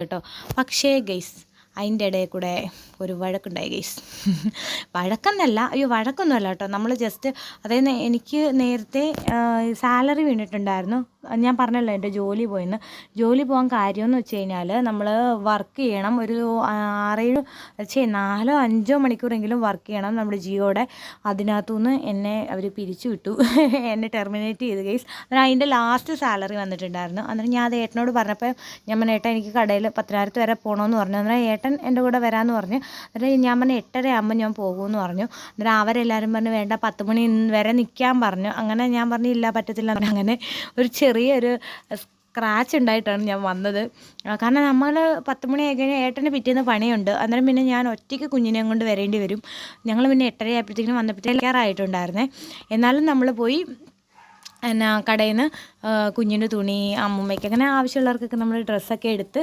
കേട്ടോ. പക്ഷേ ഗൈസ് അതിൻ്റെ ഇടയിൽ കൂടെ ഒരു വഴക്കുണ്ടായി ഗൈസ്. വഴക്കെന്നല്ല, അയ്യോ വഴക്കൊന്നുമല്ല കേട്ടോ. നമ്മൾ ജസ്റ്റ് അതായത് എനിക്ക് നേരത്തെ സാലറി വീണിട്ടുണ്ടായിരുന്നു. ഞാൻ പറഞ്ഞല്ലോ എൻ്റെ ജോലി പോയെന്ന്. ജോലി പോകാൻ കാര്യമെന്ന് വെച്ച് കഴിഞ്ഞാൽ നമ്മൾ വർക്ക് ചെയ്യണം. ഒരു 4-5 മണിക്കൂറെങ്കിലും വർക്ക് ചെയ്യണം നമ്മുടെ ജിയോടെ. അതിനകത്തുനിന്ന് എന്നെ അവർ പിരിച്ചു വിട്ടു. എന്നെ ടെർമിനേറ്റ് ചെയ്തു ഗൈസ്. അന്നേരം അതിൻ്റെ ലാസ്റ്റ് സാലറി വന്നിട്ടുണ്ടായിരുന്നു. അന്നേരം ഞാൻ അത് ഏട്ടനോട് പറഞ്ഞപ്പോൾ ഞാൻ പറഞ്ഞു, ഏട്ടൻ എനിക്ക് കടയിൽ 10,000 വരെ പോകണമെന്ന് പറഞ്ഞു. അന്നേരം ഏട്ടൻ എൻ്റെ കൂടെ വരാമെന്ന് പറഞ്ഞു. അന്നേരം ഞാൻ പറഞ്ഞു 8:30 ആകുമ്പോൾ ഞാൻ പോകുമെന്ന് പറഞ്ഞു. അന്നേരം അവരെല്ലാവരും പറഞ്ഞു വേണ്ട 10 മണി വരെ നിൽക്കാൻ പറഞ്ഞു. അങ്ങനെ ഞാൻ പറഞ്ഞു ഇല്ല പറ്റത്തില്ല. അങ്ങനെ ഒരു ചെറിയൊരു സ്ക്രാച്ച് ഉണ്ടായിട്ടാണ് ഞാൻ വന്നത്. കാരണം നമ്മൾ 10 മണി ആയി കഴിഞ്ഞാൽ ഏട്ടന് പിറ്റേന്ന് പണിയുണ്ട്. അന്നേരം പിന്നെ ഞാൻ ഒറ്റയ്ക്ക് കുഞ്ഞിനെയും കൊണ്ട് വരേണ്ടി വരും. ഞങ്ങൾ പിന്നെ 8:30 ആയപ്പോഴത്തേക്കും വന്നപ്പോഴത്തേക്കാറായിട്ടുണ്ടായിരുന്നേ. എന്നാലും നമ്മൾ പോയി എന്നാ കടയിൽ നിന്ന് കുഞ്ഞിൻ്റെ തുണി, അമ്മൂമ്മയ്ക്ക് അങ്ങനെ ആവശ്യമുള്ളവർക്കൊക്കെ നമ്മൾ ഡ്രസ്സൊക്കെ എടുത്ത്